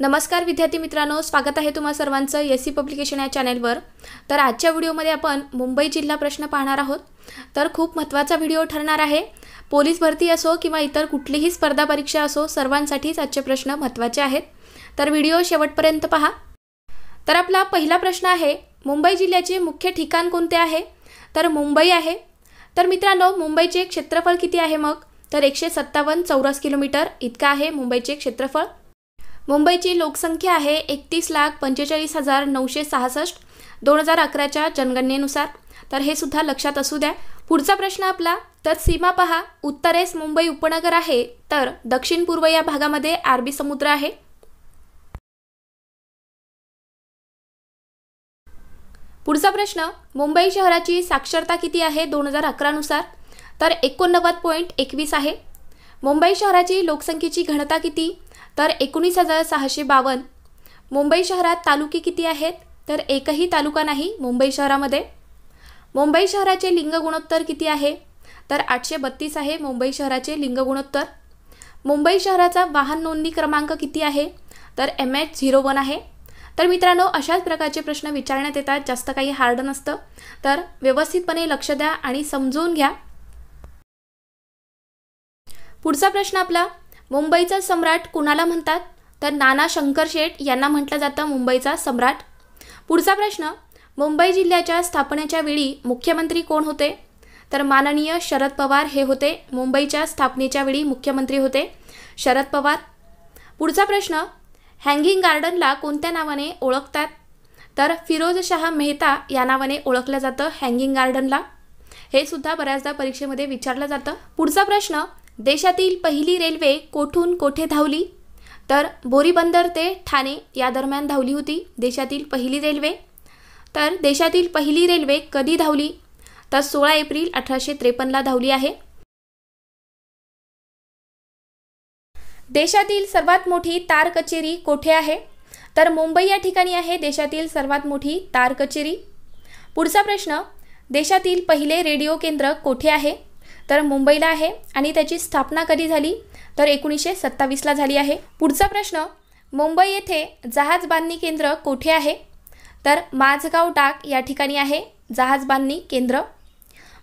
नमस्कार विद्यार्थी मित्रांनो, स्वागत आहे तुम्हा सर्वांचं एससी पब्लिकेशन या चॅनलवर। तर आजच्या व्हिडिओमध्ये आपण मुंबई जिल्हा प्रश्न पाहणार आहोत। तर खूप महत्त्वाचा व्हिडिओ ठरणार आहे। पोलीस भरती असो किंवा इतर कुठलीही स्पर्धा परीक्षा असो, सर्वांसाठीच आजचे प्रश्न महत्त्वाचे आहेत। तर व्हिडिओ शेवटपर्यंत पहा। तर आपला पहिला प्रश्न आहे, मुंबई जिल्ह्याचे मुख्य ठिकाण कोणते आहे? तर मुंबई आहे। तर मित्रांनो, मुंबईचे क्षेत्रफळ किती आहे मग? तर 157 चौरस किलोमीटर इतका आहे मुंबईचे क्षेत्रफळ। मुंबईची लोकसंख्या आहे 31,45,966 2011च्या जनगणनेनुसार। तर हे सुद्धा लक्षात असू द्या। पुढचा प्रश्न आपला, तर सीमा पहा, उत्तरेस मुंबई उपनगर आहे, तर दक्षिण पूर्व या भागामध्ये अरबी समुद्र आहे। पुढचा प्रश्न, मुंबई शहराची साक्षरता किती आहे 2011 नुसार? तर 89.21 आहे। मुंबई शहराची लोकसंख्येची घनता किती? तर 19,652। मुंबई शहरात तालुके किती आहेत? तर एकही तालुका नाही मुंबई शहरामध्ये। मुंबई शहराचे लिंग गुणोत्तर किती आहे? तर 832 आहे मुंबई शहराचे लिंग गुणोत्तर। मुंबई शहराचा वाहन नोंदणी क्रमांक किती आहे? तर MH01 आहे। तर मित्रांनो, अशाच प्रकारचे प्रश्न विचारण्यात येतात, जास्त काही हार्ड नसतं। तर व्यवस्थितपणे लक्ष द्या आणि समजून घ्या। पुढचा प्रश्न आपला, मुंबईचा सम्राट कुणाला म्हणतात? तर नाना शंकरशेठ यांना म्हटलं जातं मुंबईचा सम्राट। पुढचा प्रश्न, मुंबई जिल्ह्याच्या स्थापनेच्या वेळी मुख्यमंत्री कोण होते? तर माननीय शरद पवार हे होते। मुंबईच्या स्थापनेच्या वेळी मुख्यमंत्री होते शरद पवार। पुढचा प्रश्न, हँगिंग गार्डनला कोणत्या नावाने ओळखतात? तर फिरोजशाह मेहता या नावाने ओळखलं जातं हँगिंग गार्डनला। हे सुद्धा बऱ्याचदा परीक्षेमध्ये विचारलं जातं। पुढचा प्रश्न, देशातील पहिली रेल्वे कोठून कोठे धावली? तर बोरीबंदर ते ठाणे या दरम्यान धावली होती देशातील पहिली रेल्वे। तर देशातील पहिली रेल्वे कधी धावली? तर 16 एप्रिल 1853ला धावली आहे। देशातील सर्वात मोठी तार कचेरी कोठे आहे? तर मुंबई या ठिकाणी आहे देशातील सर्वात मोठी तार कचेरी। पुढचा प्रश्न, देशातील पहिले रेडिओ केंद्र कोठे आहे? तर मुंबईला आहे आणि त्याची स्थापना कधी झाली? तर 1927ला झाली आहे। पुढचा प्रश्न, मुंबई येथे जहाज बांधणी केंद्र कोठे आहे? तर माझगाव टाक या ठिकाणी आहे जहाज बांधणी केंद्र।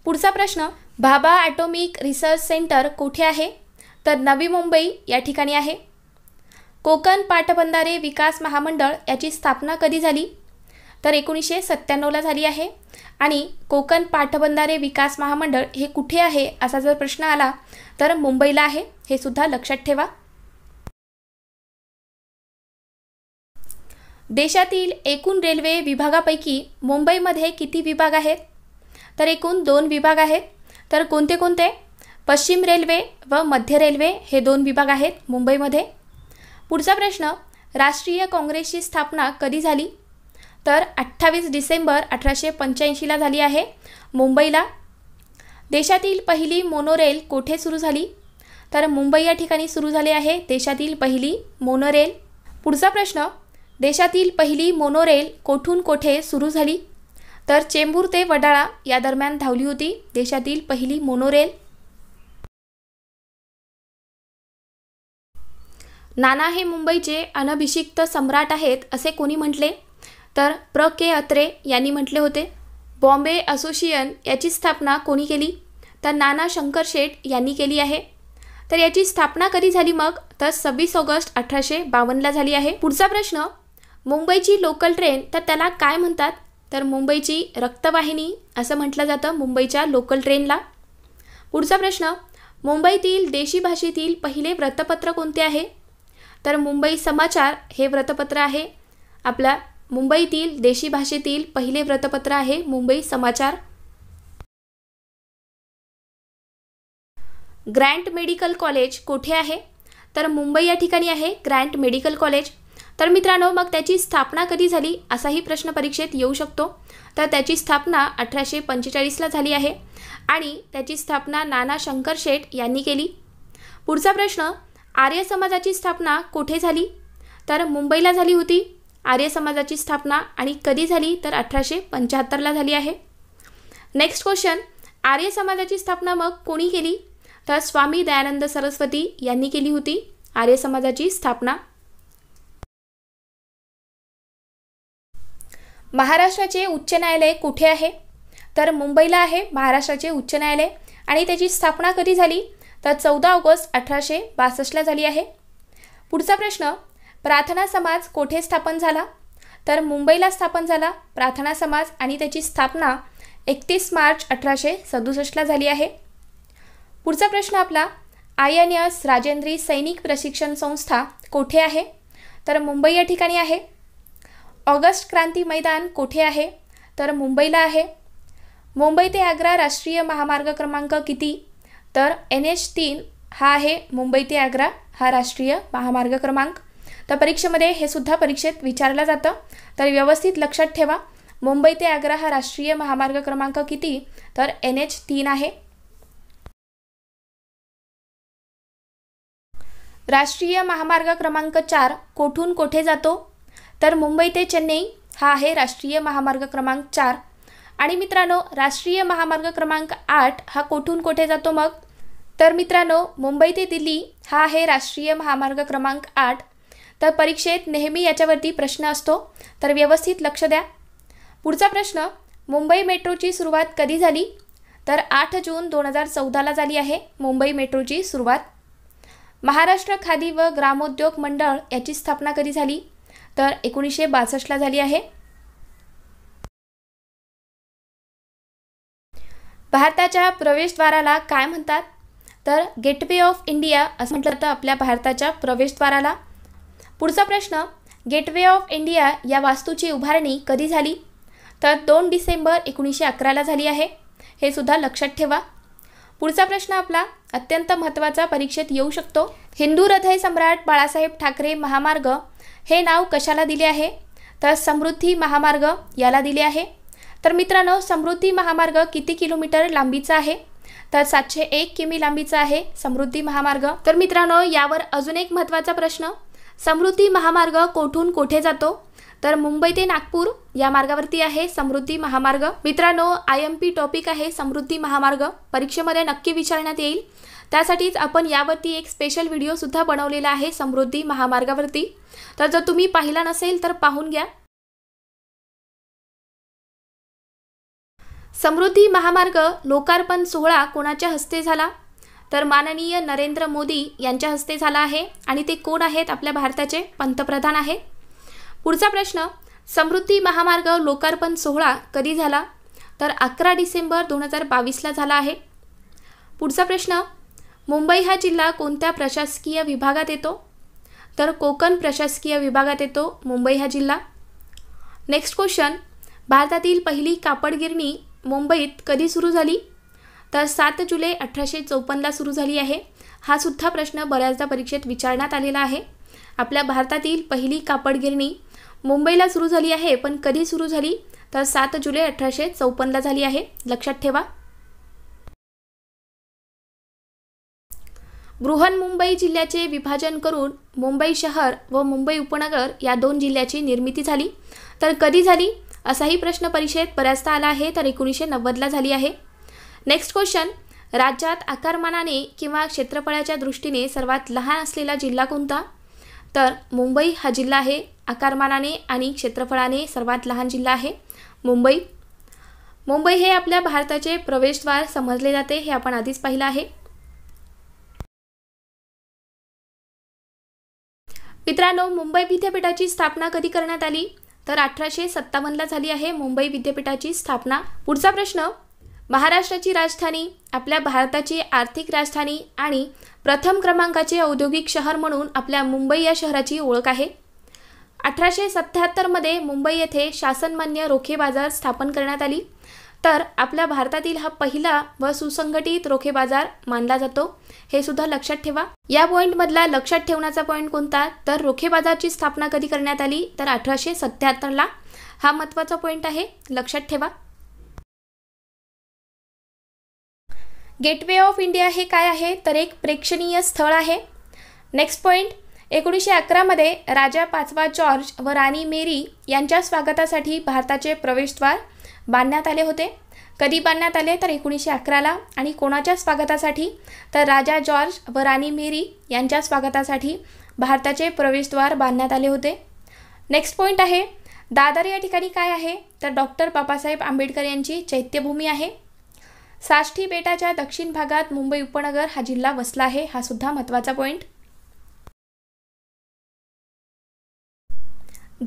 पुढचा प्रश्न, भाभा ॲटॉमिक रिसर्च सेंटर कोठे आहे? तर नवी मुंबई या ठिकाणी आहे। कोकण पाटबंधारे विकास महामंडळ याची स्थापना कधी झाली? तर 1997ला झाली आहे। आणि कोकण पाटबंधारे विकास महामंडळ हे कुठे आहे असा जर प्रश्न आला तर मुंबईला आहे, हे सुद्धा लक्षात ठेवा। देशातील एकूण रेल्वे विभागापैकी मुंबईमध्ये किती विभाग आहेत? तर एकूण 2 विभाग आहेत। तर कोणते कोणते? पश्चिम रेल्वे व मध्य रेल्वे हे 2 विभाग आहेत मुंबईमध्ये। पुढचा प्रश्न, राष्ट्रीय काँग्रेसची स्थापना कधी झाली? तर 28 डिसेंबर 1885ला झाली आहे मुंबईला। देशातील पहिली मोनोरेल कोठे सुरू झाली? तर मुंबई या ठिकाणी सुरू झाली आहे देशातील पहिली मोनोरेल। पुढचा प्रश्न, देशातील पहिली मोनोरेल कोठून कोठे सुरू झाली? तर चेंबूर ते वडाळा या दरम्यान धावली होती देशातील पहिली मोनोरेल। नाना हे मुंबईचे अनभिषिक्त सम्राट आहेत असे कोणी म्हटले? तर के अत्रे यांनी म्हटले होते। बॉम्बे असोसिएशन याची स्थापना कोणी केली? तर नाना शंकरशेठ यांनी केली आहे। तर याची स्थापना कधी झाली मग? तर 26 ऑगस्ट 1852ला झाली आहे। पुढचा प्रश्न, मुंबईची लोकल ट्रेन तर त्याला काय म्हणतात? तर मुंबईची रक्तवाहिनी असं म्हटलं जातं मुंबईच्या लोकल ट्रेनला। पुढचा प्रश्न, मुंबईतील देशी भाषेतील पहिले वृत्तपत्र कोणते आहे? तर मुंबई समाचार हे वृत्तपत्र आहे। आपला मुंबईतील देशी भाषेतील पहिले वृत्तपत्र आहे मुंबई समाचार। ग्रँट मेडिकल कॉलेज कोठे आहे? तर मुंबई या ठिकाणी आहे ग्रँट मेडिकल कॉलेज। तर मित्रांनो, मग त्याची स्थापना कधी झाली असाही प्रश्न परीक्षेत येऊ शकतो। तर त्याची स्थापना 1845ला झाली आहे आणि त्याची स्थापना नाना शंकरशेठ यांनी केली। पुढचा प्रश्न, आर्य समाजाची स्थापना कोठे झाली? तर मुंबईला झाली होती आर्य समाजाची स्थापना आणि कधी झाली? तर 1875ला झाली आहे। नेक्स्ट क्वेश्चन, आर्य समाजाची स्थापना मग कोणी केली? तर स्वामी दयानंद सरस्वती यांनी केली होती आर्य समाजाची स्थापना। महाराष्ट्राचे उच्च न्यायालय कुठे आहे? तर मुंबईला आहे महाराष्ट्राचे उच्च न्यायालय आणि त्याची स्थापना कधी झाली? तर 14 ऑगस्ट 1862ला झाली आहे. पुढचा प्रश्न, प्रार्थना समाज कोठे स्थापन झाला? तर मुंबईला स्थापन झाला प्रार्थना समाज आणि त्याची स्थापना 31 मार्च 1867ला झाली आहे. पुढचा प्रश्न आपला, INS राजेंद्री सैनिक प्रशिक्षण संस्था कोठे आहे? तर मुंबई या ठिकाणी आहे. ऑगस्ट क्रांती मैदान कोठे आहे? तर मुंबईला आहे. मुंबई ते आग्रा राष्ट्रीय महामार्ग क्रमांक किती? तर NH3 हा आहे मुंबई ते आग्रा हा राष्ट्रीय महामार्ग क्रमांक. तर परीक्षेमध्ये हे सुद्धा परीक्षेत विचारलं जातं, तर व्यवस्थित लक्षात ठेवा. मुंबई ते आग्रा हा राष्ट्रीय महामार्ग क्रमांक किती? तर NH3 आहे. राष्ट्रीय महामार्ग क्रमांक 4 कोठून कोठे जातो? तर मुंबई ते चेन्नई हा आहे राष्ट्रीय महामार्ग क्रमांक 4. आणि मित्रांनो, राष्ट्रीय महामार्ग क्रमांक 8 हा कोठून कोठे जातो मग? तर मित्रांनो, मुंबई ते दिल्ली हा आहे राष्ट्रीय महामार्ग क्रमांक 8. तर परीक्षेत नेहमी याच्यावरती प्रश्न असतो, तर व्यवस्थित लक्ष द्या. पुढचा प्रश्न, मुंबई मेट्रोची सुरुवात कधी झाली? तर 8 जून 2014ला झाली आहे मुंबई मेट्रोची सुरुवात. महाराष्ट्र खादी व ग्रामोद्योग मंडळ याची स्थापना कधी झाली? तर 1962ला झाली आहे. भारताच्या प्रवेशद्वाराला काय म्हणतात? तर गेटवे ऑफ इंडिया असं म्हटलं जातं आपल्या भारताच्या प्रवेशद्वाराला. पुढचा प्रश्न, गेटवे ऑफ इंडिया या वास्तूची उभारणी कधी झाली? तर 2 डिसेंबर 1911ला झाली आहे. हे सुद्धा लक्षात ठेवा. पुढचा प्रश्न आपला अत्यंत महत्त्वाचा परीक्षेत येऊ शकतो. हिंदू हृदय सम्राट बाळासाहेब ठाकरे महामार्ग हे नाव कशाला दिले आहे? तर समृद्धी महामार्ग याला दिले आहे. तर मित्रांनो, समृद्धी महामार्ग किती किलोमीटर लांबीचा आहे? तर 701 किमी लांबीचा आहे समृद्धी महामार्ग. तर मित्रांनो, यावर अजून एक महत्त्वाचा प्रश्न, समृद्धी महामार्ग कोठून कोठे जातो? तर मुंबई ते नागपूर या मार्गावरती आहे समृद्धी महामार्ग. मित्रांनो, IMP टॉपिक आहे समृद्धी महामार्ग, परीक्षेमध्ये नक्की विचारण्यात येईल. त्यासाठीच आपण यावरती एक स्पेशल व्हिडिओ सुद्धा बनवलेला आहे समृद्धी महामार्गावरती. तर जर तुम्ही पाहिला नसेल तर पाहून घ्या. समृद्धी महामार्ग लोकार्पण सोहळा कोणाच्या हस्ते झाला? तर माननीय नरेंद्र मोदी यांच्या हस्ते झाला आहे. आणि ते कोण आहेत? आपल्या भारताचे पंतप्रधान आहे. पुढचा प्रश्न, समृद्धी महामार्ग लोकार्पण सोहळा कधी झाला? तर 11 डिसेंबर 2022ला झाला आहे. पुढचा प्रश्न, मुंबई हा जिल्हा कोणत्या प्रशासकीय विभागात येतो? तर कोकण प्रशासकीय विभागात येतो मुंबई हा जिल्हा. नेक्स्ट क्वेश्चन, भारतातील पहिली कापड गिरणी मुंबईत कधी सुरू झाली? तर 7 जुलै 1854ला सुरू झाली आहे. हा सुद्धा प्रश्न बऱ्याचदा परीक्षेत विचारण्यात आलेला आहे. आपल्या भारतातील पहिली कापड गिरणी मुंबईला सुरू झाली आहे, पण कधी सुरू झाली? तर 7 जुलै 1854ला झाली आहे. लक्षात ठेवा. बृहन्मुंबई जिल्ह्याचे विभाजन करून मुंबई शहर व मुंबई उपनगर या 2 जिल्ह्याची निर्मिती झाली. तर कधी झाली असाही प्रश्न परीक्षेत बऱ्याचदा आला आहे. तर 1990ला झाली आहे. नेक्स्ट क्वेश्चन, राज्यात आकारमानाने किंवा क्षेत्रफळाच्या दृष्टीने सर्वात लहान असलेला जिल्हा कोणता? तर मुंबई हा जिल्हा आहे. आकारमानाने आणि क्षेत्रफळाने सर्वात लहान जिल्हा आहे मुंबई. मुंबई हे आपल्या भारताचे प्रवेशद्वार समजले जाते, हे आपण आधीच पाहिलं आहे. मित्रांनो, मुंबई विद्यापीठाची स्थापना कधी करण्यात आली? तर 1857ला झाली आहे मुंबई विद्यापीठाची स्थापना. पुढचा प्रश्न, महाराष्ट्राची राजधानी आपल्या भारताची आर्थिक राजधानी आणि प्रथम क्रमांकाचे औद्योगिक शहर म्हणून आपल्या मुंबई या शहराची ओळख आहे. 1877मध्ये मुंबई येथे शासनमान्य रोखे बाजार स्थापन करण्यात आली. तर आपल्या भारतातील हा पहिला व सुसंघटित रोखे बाजार मानला जातो, हे सुद्धा लक्षात ठेवा. या पॉईंटमधला लक्षात ठेवण्याचा पॉईंट कोणता? तर रोखे बाजारची स्थापना कधी करण्यात आली? तर 1877ला. हा महत्त्वाचा पॉईंट आहे, लक्षात ठेवा. गेटवे ऑफ इंडिया हे काय आहे? तर एक प्रेक्षणीय स्थळ आहे. नेक्स्ट पॉईंट, 1911मध्ये राजा 5वा जॉर्ज व राणी मेरी यांच्या स्वागतासाठी भारताचे प्रवेशद्वार बांधण्यात आले होते. कधी बांधण्यात आले? तर 1911ला. आणि कोणाच्या स्वागतासाठी? तर राजा जॉर्ज व राणी मेरी यांच्या स्वागतासाठी भारताचे प्रवेशद्वार बांधण्यात आले होते. नेक्स्ट पॉईंट आहे, दादर या ठिकाणी काय आहे, तर डॉक्टर बाबासाहेब आंबेडकर यांची चैत्यभूमी आहे. साष्टी बेटाच्या दक्षिण भागात मुंबई उपनगर हा जिल्हा वसला आहे, हा सुद्धा महत्त्वाचा पॉईंट.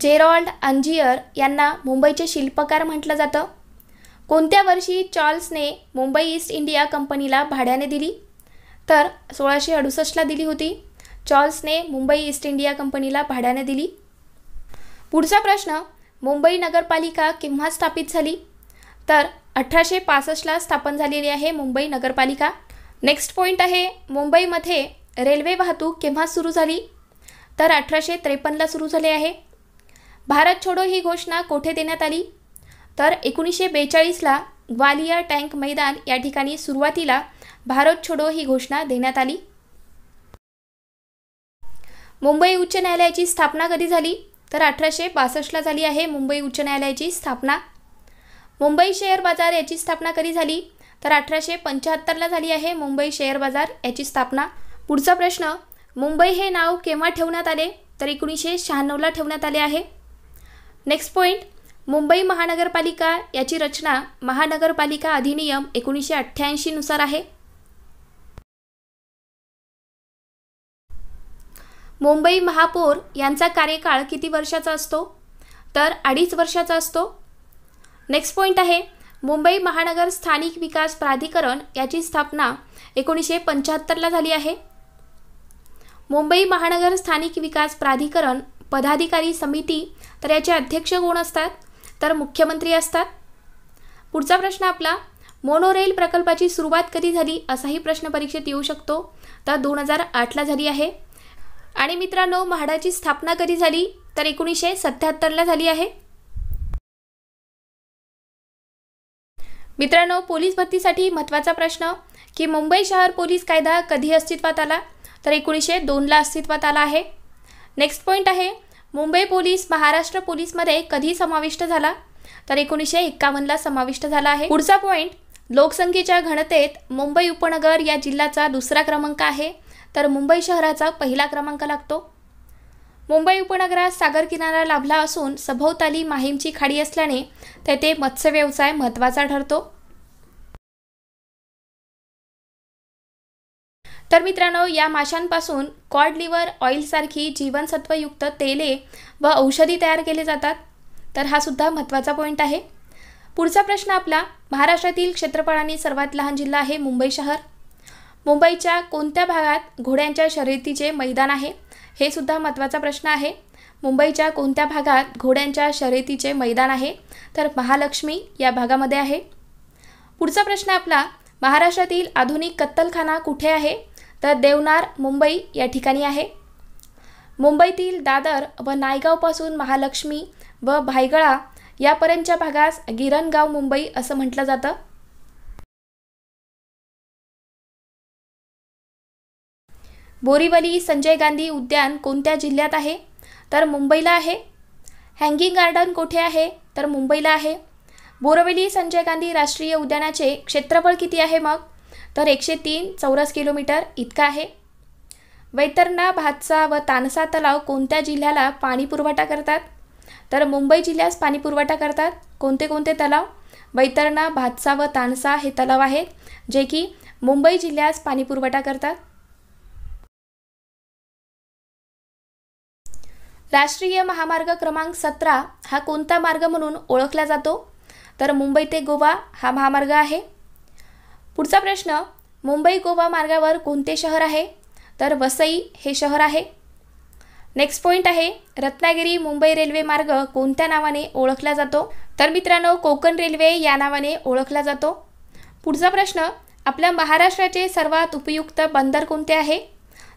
जेरॉल्ड अंजियर यांना मुंबईचे शिल्पकार म्हटलं जातं. कोणत्या वर्षी चार्ल्सने मुंबई ईस्ट इंडिया कंपनीला भाड्याने दिली, तर 1668ला दिली होती. चार्ल्सने मुंबई ईस्ट इंडिया कंपनीला भाड्याने दिली. पुढचा प्रश्न, मुंबई नगरपालिका केव्हा स्थापित झाली, तर 1865ला स्थापन झालेली आहे मुंबई नगरपालिका. नेक्स्ट पॉईंट आहे, मुंबईमध्ये रेल्वे वाहतूक केव्हा सुरू झाली, तर 1853ला सुरू झाले आहे. भारत छोडो ही घोषणा कोठे देण्यात आली, तर 1942ला ग्वालियर टँक मैदान या ठिकाणी सुरुवातीला भारत छोडो ही घोषणा देण्यात आली. मुंबई उच्च न्यायालयाची स्थापना कधी झाली, तर 1862ला झाली आहे मुंबई उच्च न्यायालयाची स्थापना. मुंबई शेअर बाजार याची स्थापना कधी झाली, तर 1875ला झाली आहे मुंबई शेअर बाजार याची स्थापना. पुढचा प्रश्न, मुंबई हे नाव केव्हा ठेवण्यात आले, तर 1996ला ठेवण्यात आले आहे. नेक्स्ट पॉईंट, मुंबई महानगरपालिका याची रचना महानगरपालिका अधिनियम 1988 नुसार आहे. मुंबई महापौर यांचा कार्यकाळ किती वर्षाचा असतो, तर 2.5 वर्षाचा असतो. नेक्स्ट पॉईंट आहे, मुंबई महानगर स्थानिक विकास प्राधिकरण याची स्थापना 1975ला झाली आहे. मुंबई महानगर स्थानिक विकास प्राधिकरण पदाधिकारी समिती, तर याचे अध्यक्ष कोण असतात, तर मुख्यमंत्री असतात. पुढचा प्रश्न आपला, मोनोरेल प्रकल्पाची सुरुवात कधी झाली, असाही प्रश्न परीक्षेत येऊ शकतो, तर 2008ला झाली आहे. आणि मित्रांनो, म्हाडाची स्थापना कधी झाली, तर 1977ला झाली आहे. मित्रांनो, पोलीस भरतीसाठी महत्त्वाचा प्रश्न, की मुंबई शहर पोलीस कायदा कधी अस्तित्वात आला, तर 1902ला अस्तित्वात आला आहे. नेक्स्ट पॉईंट आहे, मुंबई पोलीस महाराष्ट्र पोलीसमध्ये कधी समाविष्ट झाला, तर 1951ला समाविष्ट झाला आहे. पुढचा पॉईंट, लोकसंख्येच्या घनतेत मुंबई उपनगर या जिल्ह्याचा दुसरा क्रमांक आहे, तर मुंबई शहराचा पहिला क्रमांक लागतो. मुंबई उपनगरात सागर किनारा लाभला असून सभोवताली माहीमची खाडी असल्याने तेथे मत्स्य व्यवसाय महत्त्वाचा ठरतो. तर मित्रांनो, या माशांपासून कॉड लिव्हर ऑइलसारखी जीवनसत्वयुक्त तेले व औषधी तयार केले जातात, तर हा सुद्धा महत्त्वाचा पॉईंट आहे. पुढचा प्रश्न आपला, महाराष्ट्रातील क्षेत्रफळाने सर्वात लहान जिल्हा आहे मुंबई शहर. मुंबईच्या कोणत्या भागात घोड्यांच्या शर्यतीचे मैदान आहे, हे सुद्धा महत्त्वाचा प्रश्न आहे. मुंबईच्या कोणत्या भागात घोड्यांच्या शर्यतीचे मैदान आहे, तर महालक्ष्मी या भागामध्ये आहे. पुढचा प्रश्न आपला, महाराष्ट्रातील आधुनिक कत्तलखाना कुठे आहे, तर देवनार मुंबई या ठिकाणी आहे. मुंबईतील दादर व नायगावपासून महालक्ष्मी व भायगळा यापर्यंतच्या भागास गिरणगाव मुंबई असं म्हटलं जातं. बोरीवली संजय गांधी उद्यान कोणत्या जिल्ह्यात आहे, तर मुंबईला आहे. हँगिंग गार्डन कोठे आहे, तर मुंबईला आहे. बोरीवली संजय गांधी राष्ट्रीय उद्यानाचे क्षेत्रफळ किती आहे मग, तर 103 चौरस किलोमीटर इतका आहे. वैतरणा, भातसा व तानसा तलाव कोणत्या जिल्ह्याला पाणी पुरवठा करतात, तर मुंबई जिल्ह्यास पाणी पुरवठा करतात. कोणते कोणते तलाव, वैतरणा, भातसा व तानसा हे तलाव आहेत जे की मुंबई जिल्ह्यास पाणी पुरवठा करतात. राष्ट्रीय महामार्ग क्रमांक 17 हा कोणता मार्ग म्हणून ओळखला जातो, तर मुंबई ते गोवा हा महामार्ग आहे. पुढचा प्रश्न, मुंबई गोवा मार्गावर कोणते शहर आहे, तर वसई हे शहर आहे. नेक्स्ट पॉईंट आहे, रत्नागिरी मुंबई रेल्वे मार्ग कोणत्या नावाने ओळखला जातो, तर मित्रांनो कोकण रेल्वे या नावाने ओळखला जातो. पुढचा प्रश्न, आपल्या महाराष्ट्राचे सर्वात उपयुक्त बंदर कोणते आहे,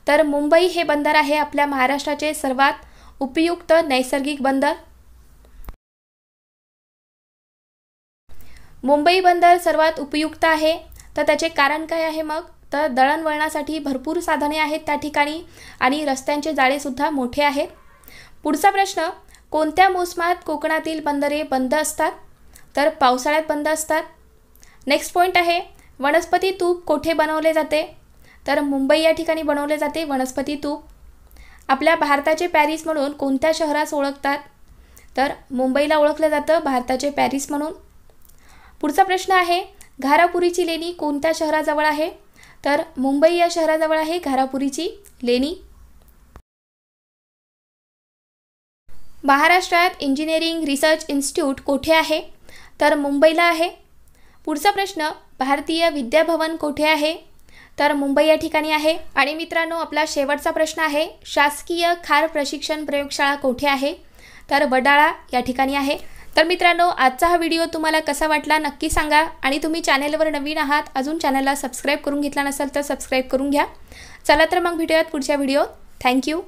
तर मुंबई हे बंदर आहे आपल्या महाराष्ट्राचे सर्वात उपयुक्त नैसर्गिक बंदर. मुंबई बंदर सर्वात उपयुक्त आहे, तर त्याचे कारण काय आहे मग, तर दळणवळणासाठी भरपूर साधने आहेत त्या ठिकाणी आणि रस्त्यांचे जाळेसुद्धा मोठे आहेत. पुढचा प्रश्न, कोणत्या मोसमात कोकणातील बंदरे बंद असतात, तर पावसाळ्यात बंद असतात. नेक्स्ट पॉईंट आहे, वनस्पती तूप कोठे बनवले जाते, तर मुंबई या ठिकाणी बनवले जाते वनस्पती तूप. आपल्या भारताचे पॅरिस म्हणून कोणत्या शहरास ओळखतात, तर मुंबईला ओळखलं जातं भारताचे पॅरिस म्हणून. पुढचा प्रश्न आहे, घारापुरीची लेणी कोणत्या शहराजवळ आहे? तर मुंबई या शहराजवळ आहे घारापुरीची लेणी. महाराष्ट्रात इंजिनिअरिंग रिसर्च इन्स्टिट्यूट कोठे आहे? तर मुंबईला आहे. पुढचा प्रश्न, भारतीय विद्याभवन कोठे आहे? तर मुंबई या ठिकाणी आहे. आणि मित्रांनो, आपला शेवटचा प्रश्न आहे, शासकीय खार प्रशिक्षण प्रयोगशाळा कोठे आहे? तर वडाळा या ठिकाणी आहे. तर मित्रांनो, आजचा हा व्हिडिओ तुम्हाला कसा वाटला नक्की सांगा. आणि तुम्ही चॅनलवर नवीन आहात, अजून चॅनलला सबस्क्राईब करून घेतला नसेल तर सबस्क्राईब करून घ्या. चला तर मग भेटूयात पुढच्या व्हिडिओत. थँक्यू.